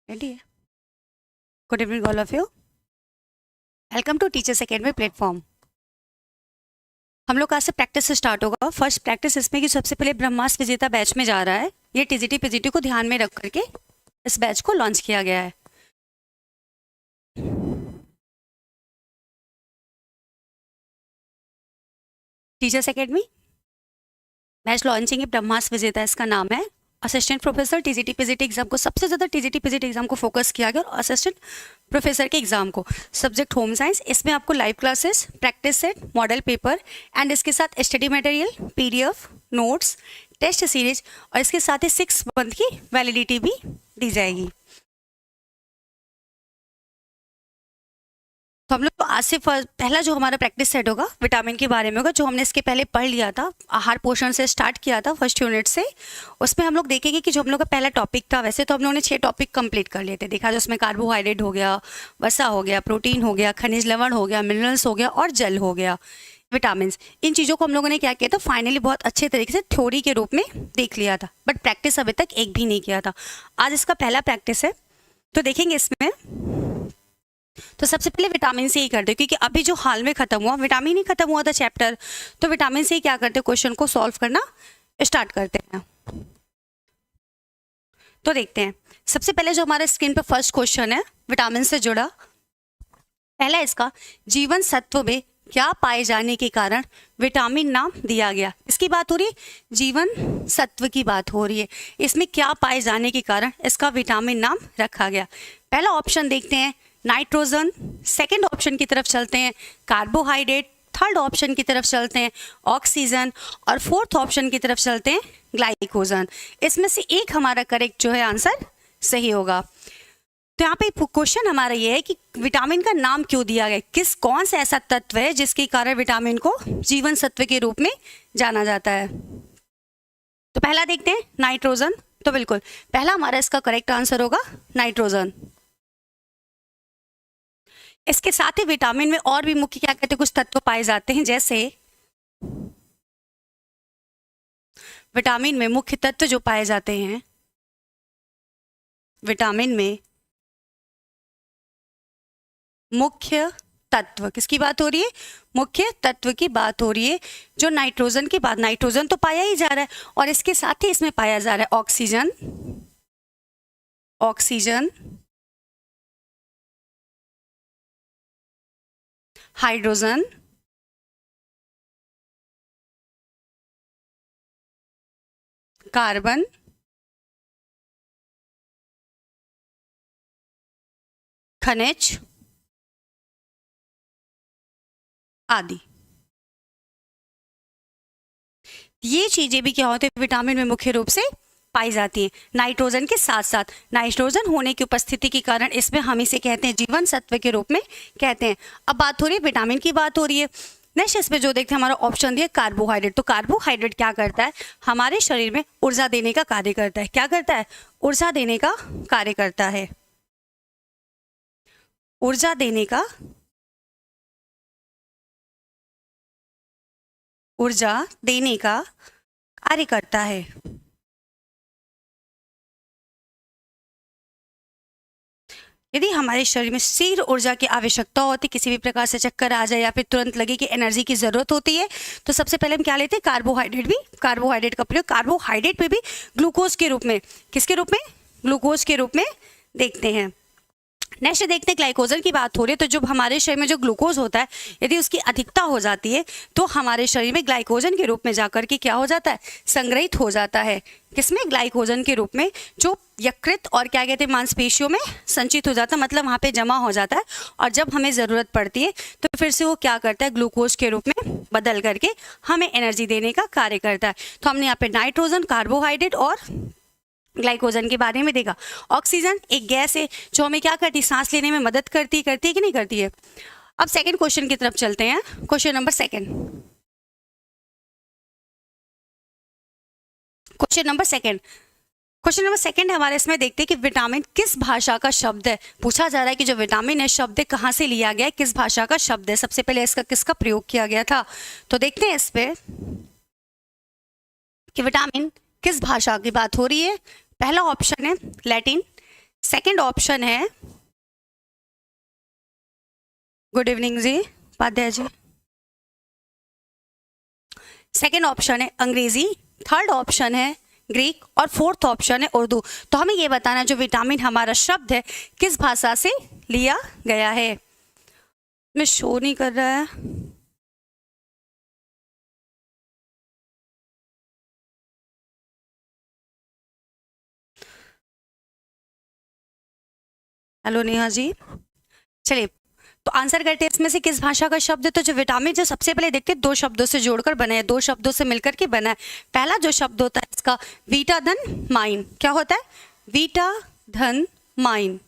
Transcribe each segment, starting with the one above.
Ready है। Good evening all of you. Welcome to teachers academy platform. हम लोग आज से प्रैक्टिस से स्टार्ट होगा। फर्स्ट प्रैक्टिस इसमें कि सबसे पहले ब्रह्मास्त्र विजेता बैच में जा रहा है। ये टीजीटी पीजीटी को ध्यान में रख करके इस बैच को लॉन्च किया गया है। टीचर्स एकेडमी बैच लॉन्चिंग है, ब्रह्मास्त्र विजेता इसका नाम है। Assistant professor TGT PGT exam को सबसे ज़्यादा टीजीटी पीजीटी एग्जाम को फोकस किया गया और असिस्टेंट प्रोफेसर के एग्जाम को सब्जेक्ट होम साइंस। इसमें आपको live classes, practice set, model paper and इसके साथ study material, PDF, notes, test series और इसके साथ ही 6 मंथ की वैलिडिटी भी दी जाएगी। तो हम लोग तो आज से पहला जो हमारा प्रैक्टिस सेट होगा विटामिन के बारे में होगा, जो हमने इसके पहले पढ़ लिया था। आहार पोषण से स्टार्ट किया था फर्स्ट यूनिट से। उसमें हम लोग देखेंगे कि जो हम लोग का पहला टॉपिक था, वैसे तो हम लोगों ने 6 टॉपिक कंप्लीट कर लिए थे। देखा जो उसमें कार्बोहाइड्रेट हो गया, वसा हो गया, प्रोटीन हो गया, खनिज लवण हो गया, मिनरल्स हो गया और जल हो गया, विटामिन। इन चीज़ों को हम लोगों ने क्या किया था, फाइनली बहुत अच्छे तरीके से थ्योरी के रूप में देख लिया था, बट प्रैक्टिस अभी तक एक भी नहीं किया था। आज इसका पहला प्रैक्टिस है, तो देखेंगे इसमें। तो सबसे पहले विटामिन से ही करते हैं, क्योंकि अभी जो हाल में खत्म हुआ विटामिन ही खत्म हुआ था चैप्टर, तो विटामिन से ही क्या करते हैं, क्वेश्चन को सॉल्व करना स्टार्ट करते हैं। तो देखते हैं सबसे पहले जो हमारे स्क्रीन पे फर्स्ट क्वेश्चन है विटामिन से जुड़ा। पहला इसका, जीवन सत्व में क्या पाए जाने के कारण विटामिन नाम दिया गया। इसकी बात हो रही है, जीवन सत्व की बात हो रही है। इसमें क्या पाए जाने के कारण इसका विटामिन नाम रखा गया। पहला ऑप्शन देखते हैं नाइट्रोजन, सेकंड ऑप्शन की तरफ चलते हैं कार्बोहाइड्रेट, थर्ड ऑप्शन की तरफ चलते हैं ऑक्सीजन और फोर्थ ऑप्शन की तरफ चलते हैं ग्लाइकोजन। इसमें से एक हमारा करेक्ट जो है आंसर सही होगा। तो यहाँ पे क्वेश्चन हमारा ये है कि विटामिन का नाम क्यों दिया गया, कौन सा ऐसा तत्व है जिसके कारण विटामिन को जीवन सत्व के रूप में जाना जाता है। तो पहला देखते हैं नाइट्रोजन। तो बिल्कुल पहला हमारा इसका करेक्ट आंसर होगा नाइट्रोजन। इसके साथ ही विटामिन में और भी मुख्य क्या कहते हैं, कुछ तत्व पाए जाते हैं, जैसे विटामिन में मुख्य तत्व जो पाए जाते हैं, विटामिन में मुख्य तत्व किसकी बात हो रही है, मुख्य तत्व की बात हो रही है। जो नाइट्रोजन की बात, नाइट्रोजन तो पाया ही जा रहा है और इसके साथ ही इसमें पाया जा रहा है ऑक्सीजन, ऑक्सीजन, हाइड्रोजन, कार्बन, खनिज आदि। ये चीजें भी क्या होती है, विटामिन में मुख्य रूप से पाई जाती है। नाइट्रोजन के साथ साथ, नाइट्रोजन होने की उपस्थिति के कारण इसमें हम इसे कहते हैं जीवन सत्व के रूप में कहते हैं। अब बात हो रही है विटामिन की, बात हो रही है। नेक्स्ट इसमें जो देखते हैं हमारा ऑप्शन दिया कार्बोहाइड्रेट। तो कार्बोहाइड्रेट क्या करता है, हमारे शरीर में ऊर्जा देने का कार्य करता है। क्या करता है, ऊर्जा देने का कार्य करता है, ऊर्जा देने का, ऊर्जा देने का कार्य करता है। यदि हमारे शरीर में शीघ्र ऊर्जा की आवश्यकता होती, किसी भी प्रकार से चक्कर आ जाए या फिर तुरंत लगे कि एनर्जी की जरूरत होती है, तो सबसे पहले हम क्या लेते हैं, कार्बोहाइड्रेट। भी कार्बोहाइड्रेट का प्रयोग, कार्बोहाइड्रेट पे भी ग्लूकोज के रूप में, किसके रूप में, ग्लूकोज के रूप में देखते हैं। नेक्स्ट देखते हैं ग्लाइकोजन की बात हो रही है। तो जब हमारे शरीर में जो ग्लूकोज होता है, यदि उसकी अधिकता हो जाती है तो हमारे शरीर में ग्लाइकोजन के रूप में जाकर के क्या हो जाता है, संग्रहित हो जाता है। किसमें, ग्लाइकोजन के रूप में, जो यकृत और क्या कहते हैं मांसपेशियों में संचित हो जाता है, मतलब वहाँ पे जमा हो जाता है। और जब हमें ज़रूरत पड़ती है तो फिर से वो क्या करता है, ग्लूकोज के रूप में बदल करके हमें एनर्जी देने का कार्य करता है। तो हमने यहाँ पे नाइट्रोजन, कार्बोहाइड्रेट और ग्लाइकोजन के बारे में देखा। ऑक्सीजन एक गैस है जो हमें क्या करती है, सांस लेने में मदद करती है कि नहीं करती है। अब सेकंड क्वेश्चन की तरफ चलते हैं, question number second. Question number second हमारे इसमें देखते हैं कि विटामिन किस भाषा का शब्द है। पूछा जा रहा है कि जो विटामिन है शब्द कहाँ से लिया गया है, किस भाषा का शब्द है, सबसे पहले इसका किसका प्रयोग किया गया था। तो देखते हैं इस पे कि विटामिन किस भाषा की बात हो रही है। पहला ऑप्शन है लैटिन, सेकंड ऑप्शन है, गुड इवनिंग जी उपाध्याय जी, सेकंड ऑप्शन है अंग्रेजी, थर्ड ऑप्शन है ग्रीक और फोर्थ ऑप्शन है उर्दू। तो हमें ये बताना जो विटामिन हमारा शब्द है किस भाषा से लिया गया है। मैं शो नहीं कर रहा है, हेलो नेहा जी। चलिए तो आंसर करते हैं इसमें से किस भाषा का शब्द है। तो जो विटामिन जो सबसे पहले देखते हैं दो शब्दों से जोड़कर बना है, दो शब्दों से मिलकर के बना है। पहला जो शब्द होता है इसका वीटा धन माइन, क्या होता है, वीटा धन माइन,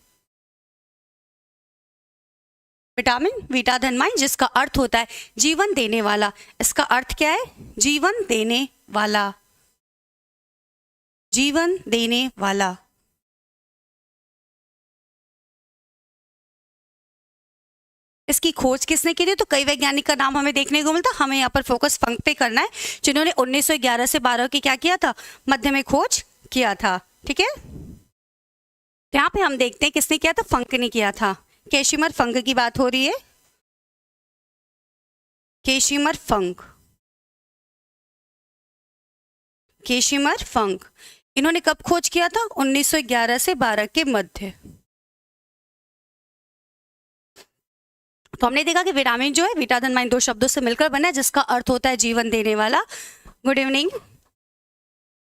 विटामिन वीटा धन माइन, जिसका अर्थ होता है जीवन देने वाला। इसका अर्थ क्या है, जीवन देने वाला, जीवन देने वाला। इसकी खोज किसने की थी, तो कई वैज्ञानिक का नाम हमें देखने को मिलता। हमें यहाँ पर फोकस फंक पे करना है, जिन्होंने 1911 से 12 की क्या किया था, मध्य में खोज किया था। ठीक है, यहाँ पे हम देखते हैं किसने किया था, फंक ने किया था। केशिमर फंक की बात हो रही है, केशिमर फंक, केशिमर फंक। इन्होंने कब खोज किया था, 1911 से 12 के मध्य। तो हमने देखा कि विटामिन जो है वीटा धन माइन दो शब्दों से मिलकर बना है, जिसका अर्थ होता है जीवन देने वाला। गुड इवनिंग,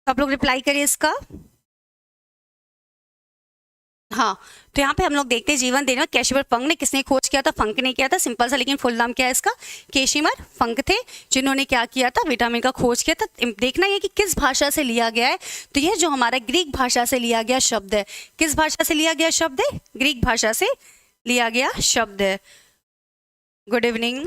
आप लोग रिप्लाई करिए इसका। हाँ, तो यहाँ पे हम लोग देखते हैं जीवन देने वाला केशिमर फंक ने, किसने खोज किया था, फंक ने किया था। सिंपल सा, लेकिन फुल नाम क्या है इसका, केशिमर फंक थे, जिन्होंने क्या किया था, विटामिन का खोज किया था। देखना है कि किस भाषा से लिया गया है। तो यह जो हमारा ग्रीक भाषा से लिया गया शब्द है, किस भाषा से लिया गया शब्द है, ग्रीक भाषा से लिया गया शब्द है। गुड इवनिंग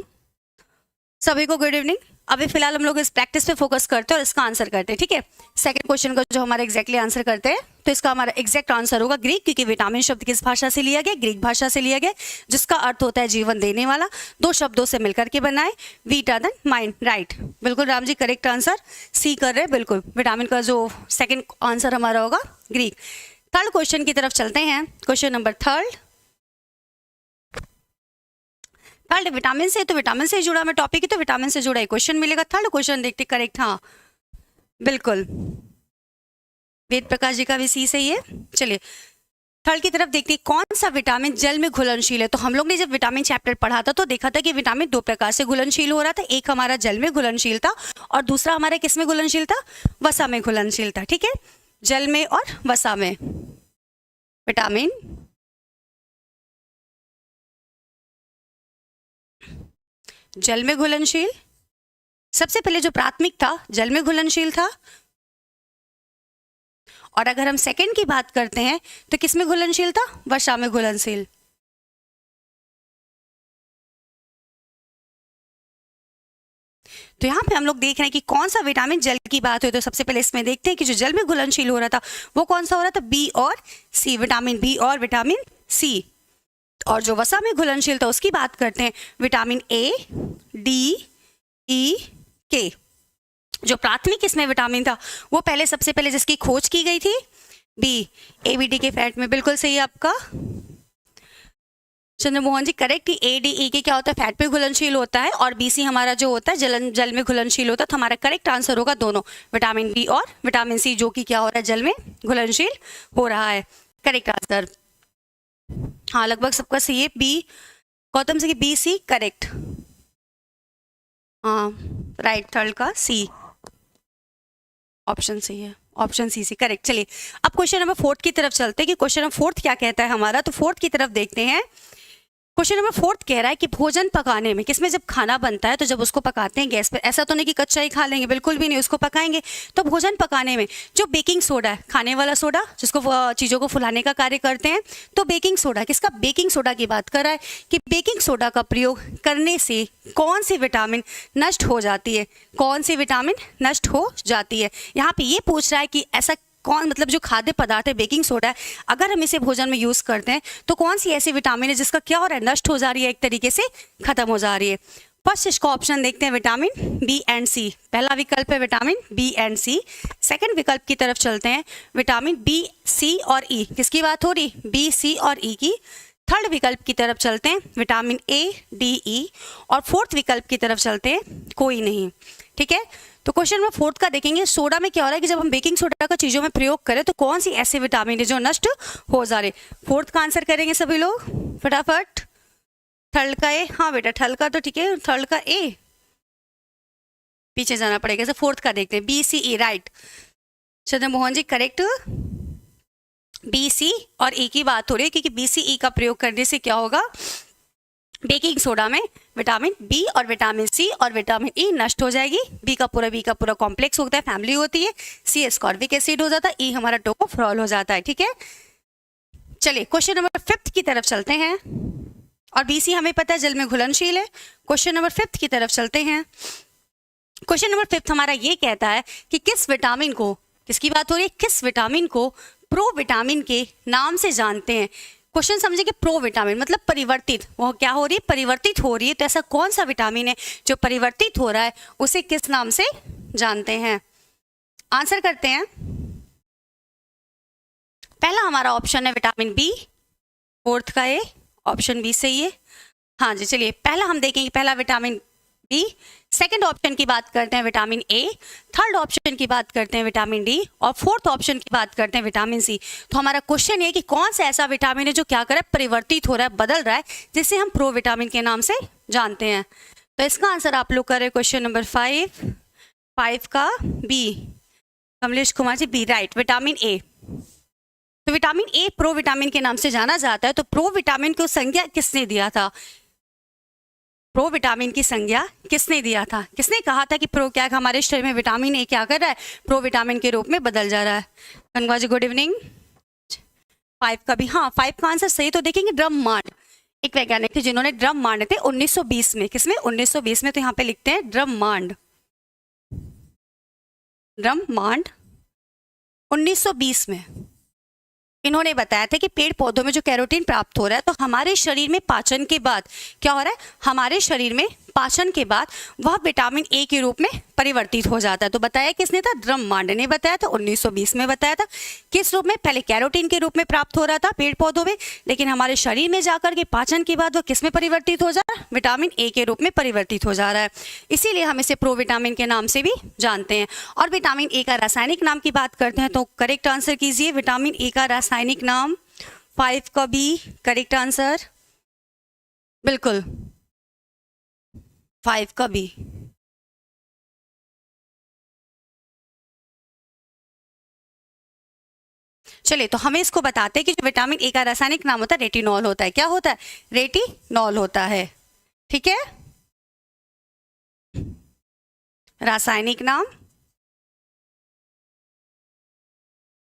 सभी को, गुड इवनिंग। अभी फिलहाल हम लोग इस प्रैक्टिस पे फोकस करते हैं और इसका आंसर करते हैं। ठीक है, सेकंड क्वेश्चन का जो हमारा एग्जैक्टली आंसर करते हैं, तो इसका हमारा एग्जैक्ट आंसर होगा ग्रीक, क्योंकि विटामिन शब्द किस भाषा से लिया गया, ग्रीक भाषा से लिया गया, जिसका अर्थ होता है जीवन देने वाला। दो शब्दों से मिलकर के बनाए, वीटा धन माइन। राइट, बिल्कुल Ram ji, correct answer C कर रहे हैं, बिल्कुल। विटामिन का जो सेकेंड आंसर हमारा होगा ग्रीक। थर्ड क्वेश्चन की तरफ चलते हैं, question number third. Third vitamin से, तो विटामिन से जुड़ा हमें टॉपिक है, तो विटामिन से जुड़ा एक क्वेश्चन मिलेगा। थर्ड क्वेश्चन देखते, करेक्ट, हाँ बिल्कुल, वेद प्रकाश जी का भी सी सही है। चलिए थर्ड की तरफ देखते हैं, कौन सा विटामिन जल में घुलनशील है। तो हम लोग ने जब विटामिन चैप्टर पढ़ा था तो देखा था कि विटामिन दो प्रकार से घुलनशील हो रहा था। एक हमारा जल में घुलनशील था और दूसरा हमारा किस में घुलनशील था, वसा में घुलनशील था। ठीक है, जल में और वसा में विटामिन जल में घुलनशील। सबसे पहले जो प्राथमिक था जल में घुलनशील था, और अगर हम सेकंड की बात करते हैं तो किस में घुलनशील था, वसा में घुलनशील। तो यहाँ पे हम लोग देख रहे हैं कि कौन सा विटामिन जल की बात हुई। तो सबसे पहले इसमें देखते हैं कि जो जल में घुलनशील हो रहा था वो कौन सा हो रहा था, बी और सी, विटामिन बी और विटामिन सी। और जो वसा में घुलनशील था उसकी बात करते हैं, विटामिन ए, डी, ई, के। जो प्राथमिक इसमें विटामिन था वो पहले सबसे पहले जिसकी खोज की गई थी, बी, एबीडी के फैट में। बिल्कुल सही है आपका चंद्रमोहन जी, करेक्ट। ए डी ई के क्या होता है, फैट पे घुलनशील होता है, और बीसी हमारा जो होता है जल में घुलनशील होता है। तो हमारा करेक्ट आंसर होगा दोनों, विटामिन बी और विटामिन सी, जो कि क्या हो रहा है, जल में घुलनशील हो रहा है। करेक्ट आंसर, हाँ लगभग सबका सही है। B, Gautam Singh, B C correct, हाँ राइट, थर्ड का सी ऑप्शन सही है, ऑप्शन सी सी करेक्ट। चलिए अब क्वेश्चन नंबर फोर्थ की तरफ चलते हैं कि क्वेश्चन नंबर फोर्थ क्या कहता है हमारा। तो फोर्थ की तरफ देखते हैं। क्वेश्चन नंबर फोर्थ कह रहा है कि भोजन पकाने में, किसमें जब खाना बनता है तो जब उसको पकाते हैं गैस पर, ऐसा तो नहीं कि कच्चा ही खा लेंगे, बिल्कुल भी नहीं, उसको पकाएंगे। तो भोजन पकाने में जो बेकिंग सोडा है, खाने वाला सोडा जिसको चीज़ों को फुलाने का कार्य करते हैं, तो बेकिंग सोडा, किसका, बेकिंग सोडा की बात कर रहा है कि बेकिंग सोडा का प्रयोग करने से कौन सी विटामिन नष्ट हो जाती है, कौन सी विटामिन नष्ट हो जाती है। यहाँ पे ये पूछ रहा है कि ऐसा कौन, मतलब जो खाद्य पदार्थ है बेकिंग सोडा है, अगर हम इसे भोजन में यूज करते हैं तो कौन सी ऐसी विटामिन है जिसका क्या हो रहा है, नष्ट हो जा रही है, एक तरीके से खत्म हो जा रही है। फर्स्ट इसका ऑप्शन देखते हैं विटामिन बी एंड सी, पहला विकल्प है vitamin B and C. Second विकल्प की तरफ चलते हैं, विटामिन बी सी और ई, किसकी बात हो रही, बी सी और ई की। थर्ड विकल्प की तरफ चलते हैं विटामिन ए डी ई, और फोर्थ विकल्प की तरफ चलते हैं कोई नहीं। ठीक है, तो क्वेश्चन नंबर फोर्थ का देखेंगे, सोडा में क्या हो रहा है कि जब हम बेकिंग सोडा का चीजों में प्रयोग करें तो कौन सी ऐसे विटामिन है जो नष्ट हो जा रहे। फोर्थ का आंसर करेंगे सभी लोग फटाफट। थर्ड का ए, हाँ बेटा थर्ड का तो ठीक है, थर्ड का ए, पीछे जाना पड़ेगा। सर फोर्थ का देखते हैं, बी सी ई, राइट चंद्रमोहन जी करेक्ट, बी सी और ई की बात हो रही है, क्योंकि बी सी ई का प्रयोग करने से क्या होगा, बेकिंग सोडा में विटामिन बी और विटामिन सी और विटामिन ई नष्ट हो जाएगी। बी का पूरा कॉम्प्लेक्स होता है, फैमिली होती है, सी एस्कॉर्बिक एसिड हो जाता है, ई हमारा टोकोफेरॉल हो जाता है। ठीक है, चलिए क्वेश्चन नंबर फिफ्थ की तरफ चलते हैं, और बीसी हमें पता है जल में घुलनशील है। क्वेश्चन नंबर फिफ्थ की तरफ चलते हैं। क्वेश्चन नंबर फिफ्थ हमारा ये कहता है कि किस विटामिन को, किसकी बात हो रही है, किस विटामिन को प्रो विटामिन के नाम से जानते हैं। क्वेश्चन समझिए, प्रो विटामिन मतलब परिवर्तित, वो क्या हो रही है, परिवर्तित हो रही है। तो ऐसा कौन सा विटामिन है जो परिवर्तित हो रहा है, उसे किस नाम से जानते हैं। आंसर करते हैं, पहला हमारा ऑप्शन है विटामिन बी, फोर्थ का ए, ऑप्शन बी सही है। हाँ जी, चलिए पहला हम देखेंगे, पहला विटामिन बी, सेकंड ऑप्शन की बात करते हैं विटामिन ए, थर्ड ऑप्शन की बात करते हैं विटामिन डी, और फोर्थ ऑप्शन की बात करते हैं विटामिन सी। तो हमारा क्वेश्चन ये है कि कौन सा ऐसा विटामिन है जो क्या कर रहा है, परिवर्तित हो रहा है, बदल रहा है, जिसे हम प्रो विटामिन के नाम से जानते हैं। तो इसका आंसर आप लोग कर रहे हैं क्वेश्चन नंबर 5 का B, Kamlesh Kumar ji B, right vitamin A. तो विटामिन ए प्रो विटामिन के नाम से जाना जाता है। तो प्रो विटामिन को संज्ञा किसने दिया था, प्रो विटामिन की संज्ञा किसने दिया था, किसने कहा था कि प्रो क्या है, हमारे शरीर में विटामिन ए क्या कर रहा है, प्रो विटामिन के रूप में बदल जा रहा है। कनवा जी गुड इवनिंग। 5 का भी, हाँ 5 का आंसर सही। तो देखेंगे ड्रम मांड, एक वैज्ञानिक थे जिन्होंने ड्रम मांडे थे 1920 में, किसमें 1920 में। तो यहाँ पे लिखते हैं ड्रम मांड, ड्रम मांड 1920 में। इन्होंने बताया था कि पेड़ पौधों में जो कैरोटीन प्राप्त हो रहा है, तो हमारे शरीर में पाचन के बाद क्या हो रहा है, हमारे शरीर में पाचन के बाद वह विटामिन ए के रूप में परिवर्तित हो जाता है। तो बताया किसने था, ड्रम मांड ने बताया था, 1920 में बताया था। किस रूप में, पहले कैरोटीन के रूप में प्राप्त हो रहा था पेड़ पौधों में, लेकिन हमारे शरीर में जाकर के पाचन के बाद वह किस में परिवर्तित हो जा रहा है, विटामिन ए के रूप में परिवर्तित हो जा रहा है। इसीलिए हम इसे प्रो विटामिन के नाम से भी जानते हैं। और विटामिन ए का रासायनिक नाम की बात करते हैं, तो करेक्ट आंसर कीजिए, विटामिन ए का रासायनिक नाम 5 का बी, करेक्ट आंसर बिल्कुल 5 का बी। चलिए तो हमें इसको बताते हैं कि जो विटामिन ए का रासायनिक नाम होता है रेटिनॉल होता है। क्या होता है, रेटिनॉल होता है। ठीक है, रासायनिक नाम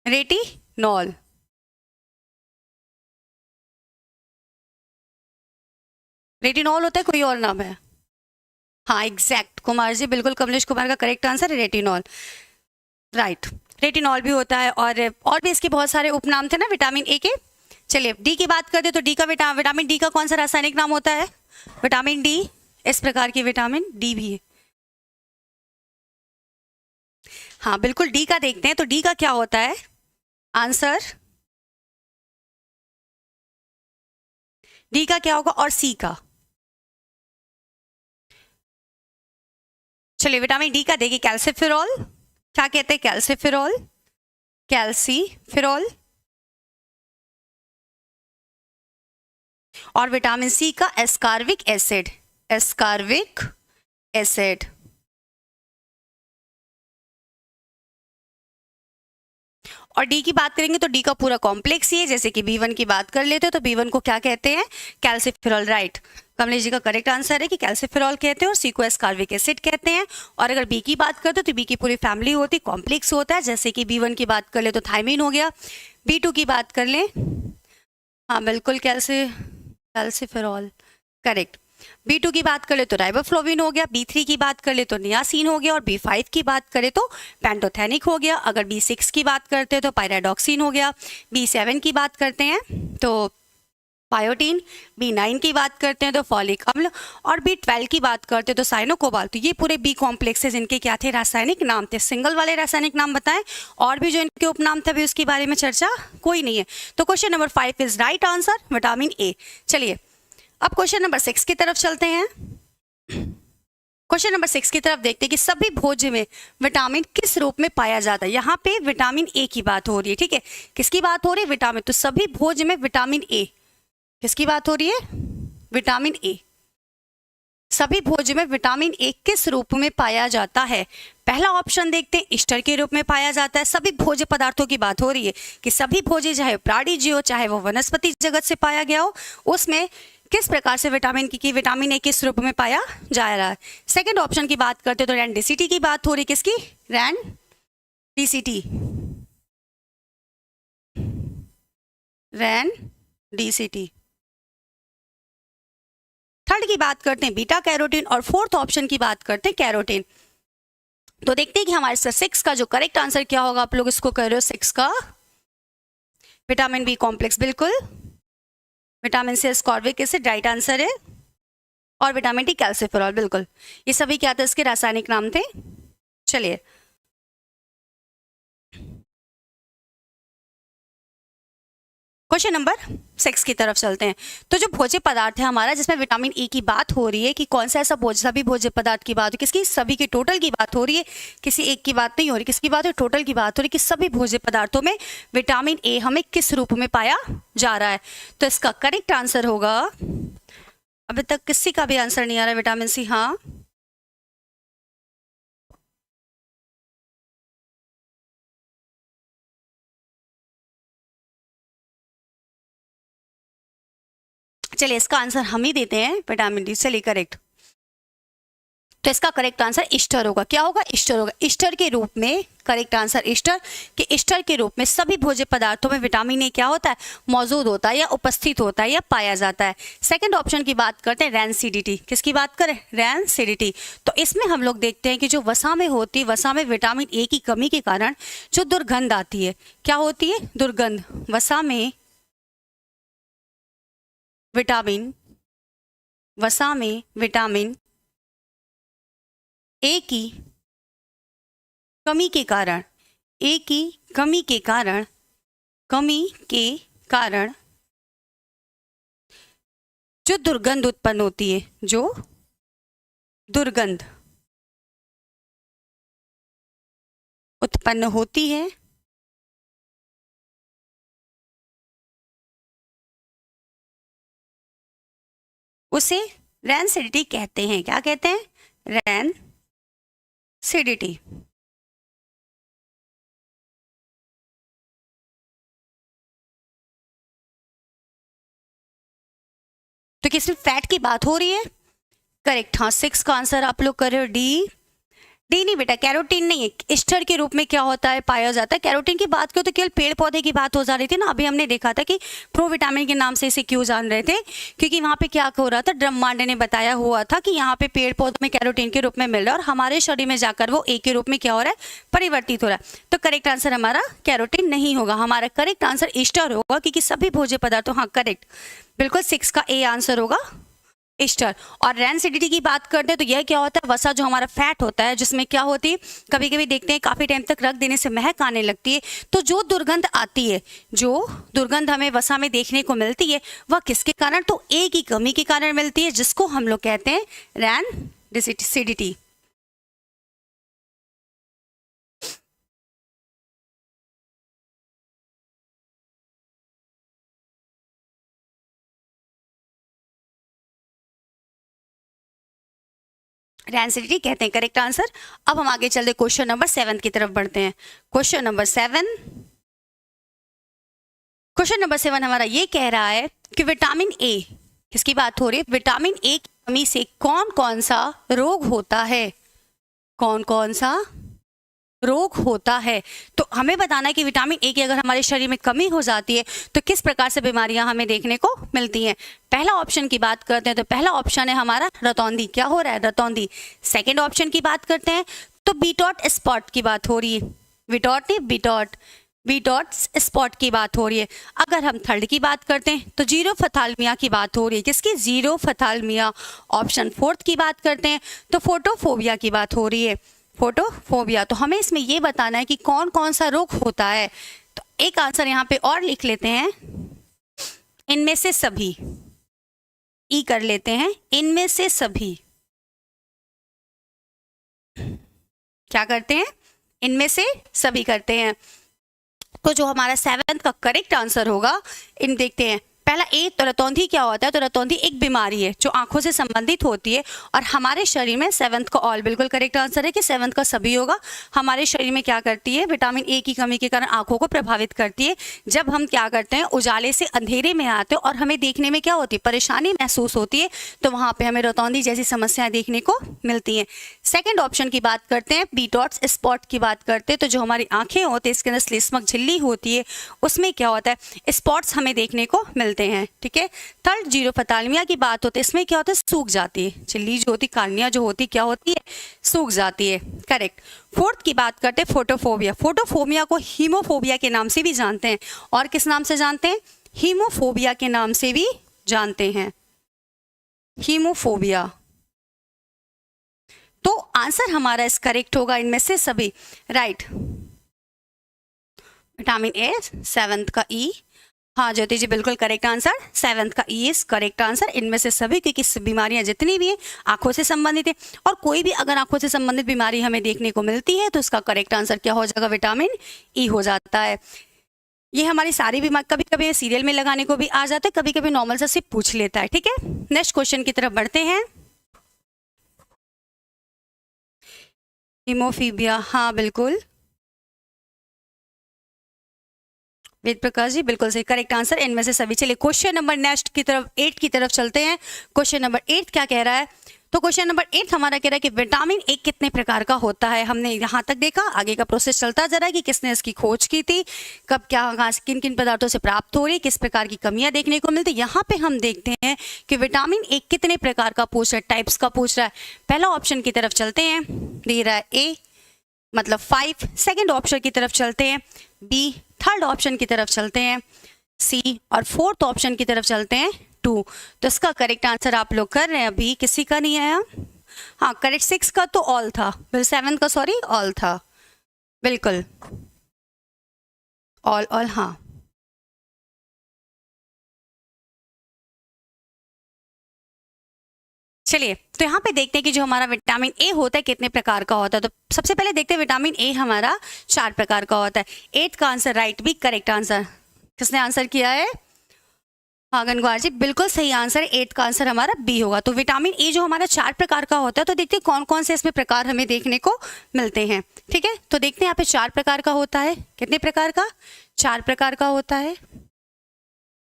रेटिनॉल। रेटिनॉल होता है, कोई और नाम है, हाँ एग्जैक्ट कुमार जी बिल्कुल, कमलेश कुमार का करेक्ट आंसर है रेटिनॉल, राइट रेटिनॉल भी होता है। और भी इसके बहुत सारे उपनाम थे ना विटामिन ए के। चलिए डी की बात करते तो डी का विटामिन डी का कौन सा रासायनिक नाम होता है, विटामिन डी, इस प्रकार की विटामिन डी भी है। हाँ बिल्कुल, डी का देखते हैं, तो डी का क्या होता है आंसर, डी का क्या होगा, और सी का। चलिए विटामिन डी का देखिए, कैल्सिफेरॉल, क्या कहते हैं कैल्सिफेरॉल, कैल्सिफेरॉल। और विटामिन सी का एस्कार्बिक एसिड, एस्कार्बिक एसिड। और डी की बात करेंगे तो डी का पूरा कॉम्प्लेक्स ही है, जैसे कि B1 की बात कर लेते हो तो B1 को क्या कहते हैं, कैल्सिफेरॉल, राइट कमलेश जी का करेक्ट आंसर है कि कैल्सिफेरॉल कहते हैं, और सी को एस्कार्बिक एसिड कहते हैं। और अगर बी की बात करते हो तो बी की पूरी फैमिली होती, कॉम्प्लेक्स होता है, जैसे कि B1 की बात कर ले तो थायमिन हो गया, B2 की बात कर ले, हाँ बिल्कुल कैल्सिफेरॉल करेक्ट, B2 की बात कर ले तो राइबोफ्लोविन हो गया, B3 की बात कर ले तो नियासिन हो गया, और B5 की बात करें तो पेंटोथेनिक हो गया। अगर B6 की बात करते हैं तो पायराडॉक्सिन हो गया, B7 की बात करते हैं तो बायोटीन, B9 की बात करते हैं तो फॉलिक अम्ल, और B12 की बात करते हैं तो साइनोकोबाल्ट। तो ये पूरे बी कॉम्प्लेक्सेस इनके क्या थे, रासायनिक नाम थे। सिंगल वाले रासायनिक नाम बताएं, और भी जो इनके उपनाम थे अभी उसके बारे में चर्चा कोई नहीं है। तो question number 5 is right answer, vitamin A. चलिए अब क्वेश्चन नंबर 6 की तरफ चलते हैं। क्वेश्चन नंबर 6 की तरफ देखते हैं कि सभी भोज्य में विटामिन किस रूप में पाया जाता है। यहाँ पे विटामिन ए की बात हो रही है, ठीक है। किसकी बात हो रही है, विटामिन। तो सभी भोज्य में विटामिन ए, किसकी बात हो रही है, विटामिन ए। सभी भोज्य में विटामिन ए किस रूप में पाया जाता है। पहला ऑप्शन देखते हैं, ईस्टर के रूप में पाया जाता है। सभी भोज्य पदार्थों की बात हो रही है कि सभी भोज्य चाहे प्राणी जीव हो चाहे वो वनस्पति जगत से पाया गया हो, उसमें किस प्रकार से विटामिन विटामिन ए किस रूप में पाया जा रहा है। सेकंड ऑप्शन की बात करते हैं तो रैंडिसिटी की बात हो रही है। किसकी, रैंडिसिटी, रैंडिसिटी। थर्ड की बात करते हैं बीटा कैरोटीन, और फोर्थ ऑप्शन की बात करते हैं कैरोटीन। तो देखते हैं कि हमारे 6 का जो करेक्ट आंसर क्या होगा। आप लोग इसको कह रहे हो 6 का विटामिन बी कॉम्प्लेक्स, बिल्कुल। Vitamin C ascorbic acid right answer है, और विटामिन डी कैल्सिफेरॉल, बिल्कुल। ये सभी क्या थे, इसके रासायनिक नाम थे। चलिए क्वेश्चन नंबर 6 की तरफ चलते हैं। तो जो भोज्य पदार्थ है हमारा जिसमें विटामिन ई की बात हो रही है कि कौन सा ऐसा भोज्य, सभी भोज्य पदार्थ की बात हो, किसकी, सभी की, टोटल की बात हो रही है, किसी एक की बात नहीं हो रही। किसकी बात हो, टोटल की बात हो रही है कि सभी भोज्य पदार्थों में विटामिन ए हमें किस रूप में पाया जा रहा है। तो इसका करेक्ट आंसर होगा, अभी तक किसी का भी आंसर नहीं आ रहा है, विटामिन सी। हाँ, चलिए इसका आंसर हम ही देते हैं, विटामिन डी। चलिए करेक्ट, तो इसका करेक्ट आंसर ईस्टर होगा। क्या होगा, ईस्टर होगा। ईस्टर के रूप में, करेक्ट आंसर ईस्टर, कि ईस्टर के रूप में सभी भोज्य पदार्थों में विटामिन ए क्या होता है, मौजूद होता है, या उपस्थित होता है, या पाया जाता है। सेकंड ऑप्शन की बात करते हैं रैंसिडिटी। किसकी बात करें, रैंसिडिटी। तो इसमें हम लोग देखते हैं कि जो वसा में होती है, वसा में विटामिन ए की कमी के कारण जो दुर्गंध आती है, क्या होती है, दुर्गंध। वसा में विटामिन, वसा में विटामिन ए की कमी के कारण, ए की कमी के कारण, कमी के कारण जो दुर्गंध उत्पन्न होती है, जो दुर्गंध उत्पन्न होती है, उसे रैंसिडिटी कहते हैं। क्या कहते हैं, रैंसिडिटी। तो किसमें फैट की बात हो रही है, करेक्ट। हाँ, 6 का आंसर आप लोग कर रहे हो डी। डी नहीं बेटा, कैरोटीन नहीं है। ईस्टर के रूप में क्या होता है, पाया जाता है। कैरोटीन की बात करो तो केवल पेड़ पौधे की बात हो जा रही थी ना। अभी हमने देखा था कि प्रोविटामिन के नाम से इसे क्यों जान रहे थे, क्योंकि वहां पे क्या हो रहा था, ब्रह्मांड ने बताया हुआ था कि यहाँ पे पेड़ पौधों में कैरोटीन के रूप में मिल रहा है, और हमारे शरीर में जाकर वो ए के रूप में क्या हो रहा है, परिवर्तित हो रहा है। तो करेक्ट आंसर हमारा कैरोटीन नहीं होगा, हमारा करेक्ट आंसर ईस्टर होगा, क्योंकि सभी भोज्य पदार्थों, हाँ करेक्ट, बिल्कुल 6 का ए आंसर होगा, ईस्टर। और रैंसिडिटी की बात करते हैं तो यह क्या होता है, वसा जो हमारा फैट होता है, जिसमें क्या होती है, कभी कभी देखते हैं काफी टाइम तक रख देने से महक आने लगती है। तो जो दुर्गंध आती है, जो दुर्गंध हमें वसा में देखने को मिलती है, वह किसके कारण, तो ए की कमी के कारण मिलती है, जिसको हम लोग कहते हैं रैंसिडिटी। रैंसिडिटी कहते हैं, करेक्ट आंसर। अब हम आगे चलते क्वेश्चन नंबर 7 की तरफ बढ़ते हैं। क्वेश्चन नंबर 7, क्वेश्चन नंबर 7 हमारा ये कह रहा है कि विटामिन ए, किसकी बात हो रही है, विटामिन ए की कमी से कौन कौन सा रोग होता है, कौन कौन सा रोग होता है। तो हमें बताना है कि विटामिन ए की अगर हमारे शरीर में कमी हो जाती है तो किस प्रकार से बीमारियां हमें देखने को मिलती हैं। पहला ऑप्शन की बात करते हैं तो पहला ऑप्शन है हमारा रतौंधी, क्या हो रहा है, रतौंधी। सेकंड ऑप्शन की बात करते हैं तो बीटॉट स्पॉट की बात हो रही है, बीटॉट नहीं, बीटॉट, वी डॉट्स स्पॉट की बात हो रही है। अगर हम थर्ड की बात करते हैं तो जीरोफथालमिया की बात हो रही है। किसकी? जीरोफथालमिया। ऑप्शन फोर्थ की बात करते हैं तो फोटोफोबिया की बात हो रही है। फोटोफोबिया। तो हमें इसमें ये बताना है कि कौन कौन सा रोग होता है। तो एक आंसर यहाँ पे और लिख लेते हैं, इनमें से सभी। ई कर लेते हैं, इनमें से सभी। क्या करते हैं? इनमें से सभी करते हैं। तो जो हमारा 7th का करेक्ट आंसर होगा, इन देखते हैं। पहला ए, तो रतौंधी क्या होता है? तो रतौंधी एक बीमारी है जो आंखों से संबंधित होती है और हमारे शरीर में 7th का ऑल बिल्कुल करेक्ट आंसर है कि 7th का सभी होगा। हमारे शरीर में क्या करती है? विटामिन ए की कमी के कारण आंखों को प्रभावित करती है। जब हम क्या करते हैं, उजाले से अंधेरे में आते हैं और हमें देखने में क्या होती है? परेशानी महसूस होती है, तो वहां पर हमें रतौंधी जैसी समस्याएं देखने को मिलती हैं। सेकेंड ऑप्शन की बात करते हैं, बी डॉट्स स्पॉट की बात करते हैं। तो जो हमारी आंखें होती है, इसके अंदर श्लेष्मक झिल्ली होती है, उसमें क्या होता है? स्पॉट्स हमें देखने को मिलते हैं। ठीक है। थर्ड जीरोफथालमिया की बात होती है, इसमें क्या होता है? सूख जाती है झिल्ली जो होती, कार्निया जो होती, क्या होती है? सूख जाती है। करेक्ट। फोर्थ की बात करते हैं, फोटोफोबिया। फोटोफोबिया को हीमोफोबिया के नाम से भी जानते हैं। और किस नाम से जानते हैं? हीमोफोबिया के नाम से भी जानते हैं। हीमोफोबिया। तो आंसर हमारा इस करेक्ट होगा इनमें से सभी। राइट। विटामिन ए, 7th का ई। हाँ ज्योति जी, बिल्कुल करेक्ट आंसर, 7th का ई इज करेक्ट आंसर। इनमें से सभी, क्योंकि बीमारियां जितनी भी हैं आंखों से संबंधित है, और कोई भी अगर आंखों से संबंधित बीमारी हमें देखने को मिलती है तो उसका करेक्ट आंसर क्या हो जाएगा? विटामिन ई हो जाता है। ये हमारी सारी बीमारी, कभी कभी सीरियल में लगाने को भी आ जाता है, कभी कभी नॉर्मल से सिर्फ पूछ लेता है। ठीक है, नेक्स्ट क्वेश्चन की तरफ बढ़ते हैं। हीमोफीबिया, हाँ बिल्कुल वेद प्रकाश जी, बिल्कुल सही, करेक्ट आंसर इनमें से सभी। चलिए क्वेश्चन नंबर नेक्स्ट की तरफ 8 की तरफ चलते हैं। क्वेश्चन नंबर 8 क्या कह रहा है? तो क्वेश्चन नंबर 8 हमारा कह रहा है कि विटामिन ए कितने प्रकार का होता है। हमने यहाँ तक देखा, आगे का प्रोसेस चलता जा रहा है कि किसने इसकी खोज की थी, कब, क्या, किन किन पदार्थों से प्राप्त हो रही, किस प्रकार की कमियां देखने को मिलती। यहाँ पे हम देखते हैं कि विटामिन ए कितने प्रकार का पूछ रहा है, टाइप्स का पूछ रहा है। पहला ऑप्शन की तरफ चलते हैं, दे रहा है ए मतलब 5। सेकेंड ऑप्शन की तरफ चलते हैं बी, थर्ड ऑप्शन की तरफ चलते हैं सी, और फोर्थ ऑप्शन की तरफ चलते हैं 2। तो इसका करेक्ट आंसर आप लोग कर रहे हैं, अभी किसी का नहीं आया। हाँ करेक्ट, 6 का तो ऑल था, 7 का सॉरी ऑल था, बिल्कुल ऑल ऑल। हाँ चलिए, तो यहाँ पे देखते हैं कि जो हमारा विटामिन ए होता है कितने प्रकार का होता है। तो सबसे पहले देखते हैं विटामिन ए हमारा 4 प्रकार का होता है। 8 का आंसर राइट, भी करेक्ट आंसर। किसने आंसर किया है? हाँ गंगवार जी, बिल्कुल सही आंसर है। 8 का आंसर हमारा बी होगा। तो विटामिन ए जो हमारा 4 प्रकार का होता है, तो देखते हैं कौन कौन से इसमें प्रकार हमें देखने को मिलते हैं। ठीक है, तो देखते हैं यहाँ पे 4 प्रकार का होता है। कितने प्रकार का? 4 प्रकार का होता है।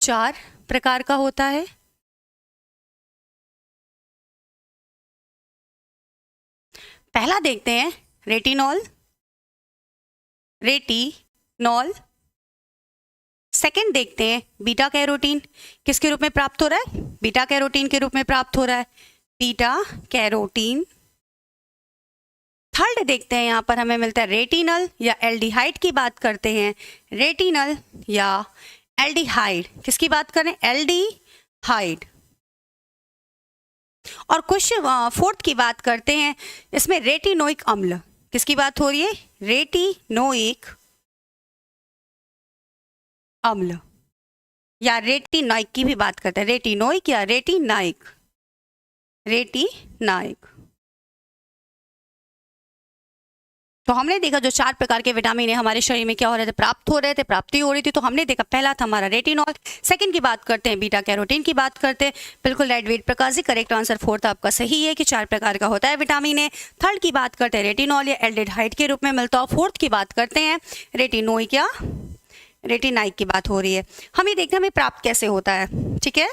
4 प्रकार का होता है। पहला देखते हैं रेटिनॉल, रेटिनॉल। सेकंड देखते हैं बीटा कैरोटीन, किसके रूप में प्राप्त हो रहा है? बीटा कैरोटीन के रूप में प्राप्त हो रहा है, बीटा कैरोटीन। थर्ड देखते हैं, यहां पर हमें मिलता है रेटिनल या एल्डिहाइड की बात करते हैं, रेटिनल या एल्डिहाइड। किसकी बात करें? एल्डिहाइड। और क्वेश्चन फोर्थ की बात करते हैं, इसमें रेटिनोइक अम्ल। किसकी बात हो रही है? रेटिनोइक अम्ल या रेटिनाइक की भी बात करते हैं, रेटिनोइक या रेटिनाइक, रेटिनाइक। तो हमने देखा जो 4 प्रकार के विटामिन है हमारे शरीर में क्या हो रहे थे? प्राप्त हो रहे थे, प्राप्ति हो रही थी। तो हमने देखा पहला था हमारा रेटिनॉल, सेकंड की बात करते हैं बीटा कैरोटीन की बात करते हैं, बिल्कुल right Ved Prakash ji, correct answer fourth आपका सही है कि 4 प्रकार का होता है विटामिन ए। थर्ड की बात करते हैं रेटिनॉल या एल्डिहाइड के रूप में मिलता है। फोर्थ की बात करते हैं रेटिनोइक या रेटिनाइक की बात हो रही है। हम ये देखते हैं हमें प्राप्त कैसे होता है। ठीक है,